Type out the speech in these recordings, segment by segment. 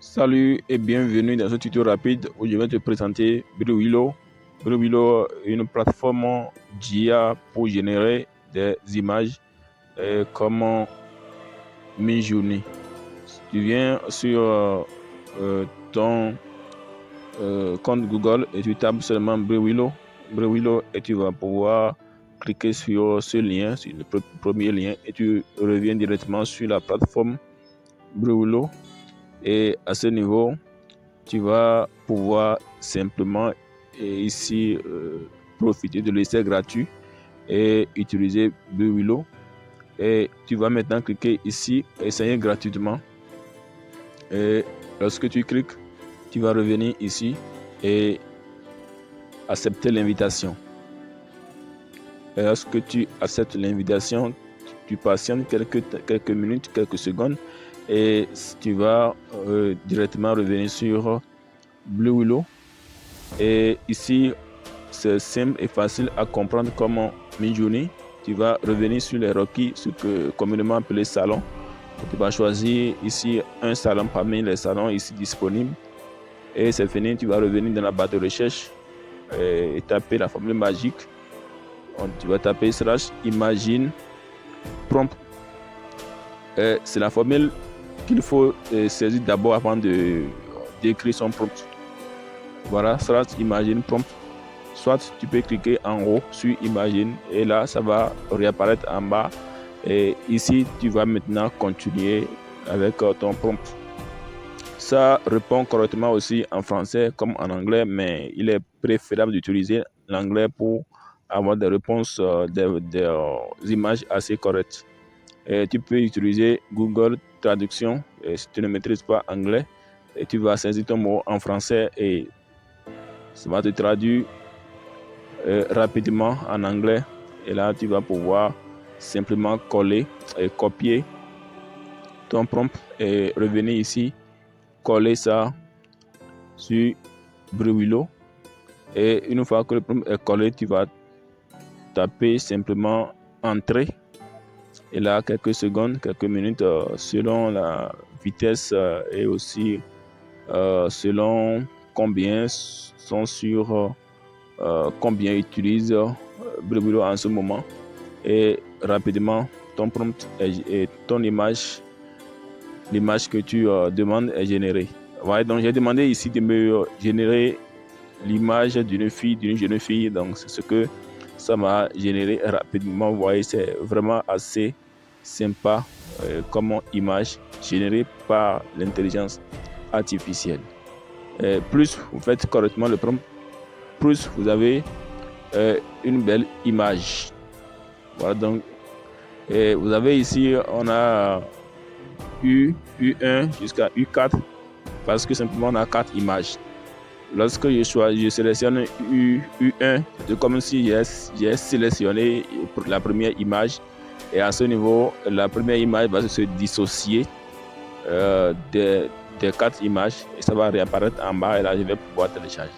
Salut et bienvenue dans ce tuto rapide où je vais te présenter Bruwillow. Bruwillow est une plateforme d'IA pour générer des images comme Midjourney. Tu viens sur ton compte Google et tu tapes seulement Bruwillow et tu vas pouvoir cliquer sur ce lien, sur le premier lien, et tu reviens directement sur la plateforme Bruwillow. Et à ce niveau, tu vas pouvoir simplement ici profiter de l'essai gratuit et utiliser Bruwillow. Et tu vas maintenant cliquer ici, essayer gratuitement. Et lorsque tu cliques, tu vas revenir ici et accepter l'invitation. Et lorsque tu acceptes l'invitation, tu patientes quelques minutes, quelques secondes, et tu vas directement revenir sur Bruwillow. Et ici, c'est simple et facile à comprendre comme Midjourney. Tu vas revenir sur les requis, ce que communément appelé salon. Tu vas choisir ici un salon parmi les salons ici disponibles. Et c'est fini, tu vas revenir dans la barre de recherche et taper la formule magique. Tu vas taper /imagine prompt. C'est la formule qu'il faut saisir d'abord avant d'écrire son prompt. Voilà, /imagine prompt. Soit tu peux cliquer en haut sur Imagine et là ça va réapparaître en bas, et ici tu vas maintenant continuer avec ton prompt. Ça répond correctement aussi en français comme en anglais, mais il est préférable d'utiliser l'anglais pour avoir des réponses, des images assez correctes. Et tu peux utiliser Google Traduction si tu ne maîtrises pas anglais, et tu vas saisir ton mot en français et ça va te traduire rapidement en anglais, et là tu vas pouvoir simplement coller et copier ton prompt et revenir ici, coller ça sur Bruwillow, et une fois que le prompt est collé, tu vas taper simplement entrée, et là quelques secondes, quelques minutes selon la vitesse et aussi selon combien sont sur combien utilise Bruwillow en ce moment, et rapidement ton prompt et ton image, l'image que tu demandes est générée. Voilà, donc j'ai demandé ici de me générer l'image d'une jeune fille, donc c'est ce que ça m'a généré rapidement. Vous voyez, c'est vraiment assez sympa comme image générée par l'intelligence artificielle. Plus vous faites correctement le prompt, plus vous avez une belle image. Voilà, donc vous avez ici, on a U1 jusqu'à U4 parce que simplement on a 4 images. Lorsque je sélectionne U1, c'est comme si j'ai sélectionné pour la première image, et à ce niveau, la première image va se dissocier des 4 images et ça va réapparaître en bas, et là je vais pouvoir télécharger.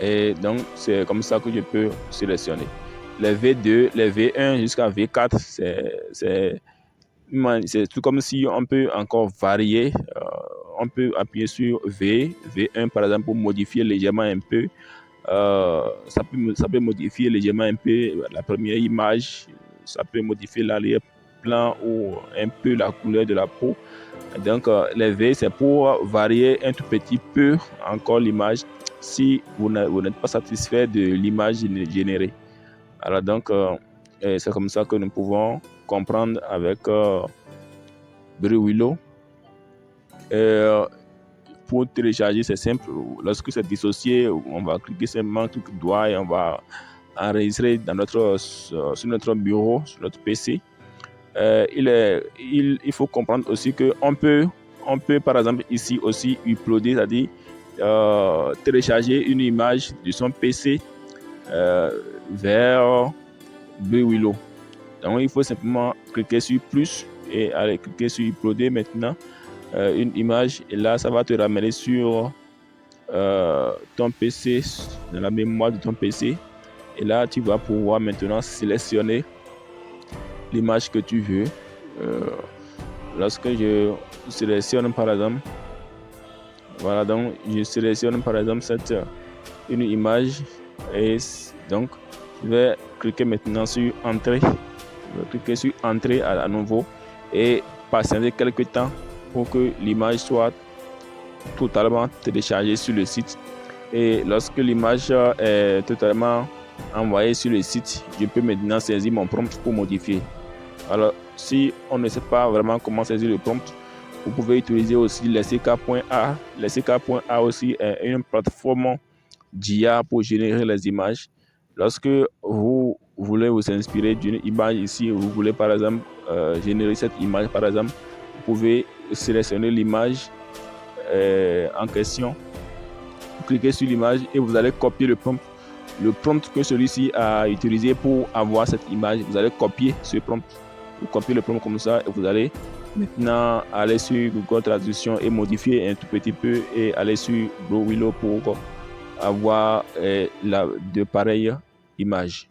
Et donc c'est comme ça que je peux sélectionner les V2, les V1 jusqu'à V4. C'est tout comme si on peut encore varier. On peut appuyer sur V1 par exemple pour modifier légèrement un peu. Ça peut modifier légèrement un peu la première image. Ça peut modifier l'arrière-plan ou un peu la couleur de la peau. Donc les V, c'est pour varier un tout petit peu encore l'image si vous n'êtes pas satisfait de l'image générée. Alors donc c'est comme ça que nous pouvons comprendre avec Bruwillow. Pour télécharger, c'est simple. Lorsque c'est dissocié, on va cliquer simplement clic droit et on va enregistrer sur notre bureau, sur notre PC. Il faut comprendre aussi que on peut par exemple ici aussi uploader, c'est-à-dire télécharger une image de son PC vers Bruwillow. Donc il faut simplement cliquer sur plus et aller cliquer sur uploader maintenant une image, et là ça va te ramener sur ton PC, dans la mémoire de ton PC, et là tu vas pouvoir maintenant sélectionner l'image que tu veux. Lorsque je sélectionne par exemple Voilà, donc je sélectionne par exemple une image et donc je vais cliquer maintenant sur Entrée. Je vais cliquer sur Entrée à nouveau et patienter quelques temps pour que l'image soit totalement téléchargée sur le site. Et lorsque l'image est totalement envoyée sur le site, je peux maintenant saisir mon prompt pour modifier. Alors, si on ne sait pas vraiment comment saisir le prompt, vous pouvez utiliser aussi Lexika.a. Lexika.a aussi est une plateforme d'IA pour générer les images. Lorsque vous voulez vous inspirer d'une image ici, vous voulez par exemple générer cette image, par exemple, vous pouvez sélectionner l'image en question, cliquez sur l'image et vous allez copier le prompt que celui-ci a utilisé pour avoir cette image. Vous allez copier ce prompt, vous copiez le prompt comme ça et vous allez maintenant aller sur Google Traduction et modifier un tout petit peu et aller sur Blue Willow pour avoir de pareilles images.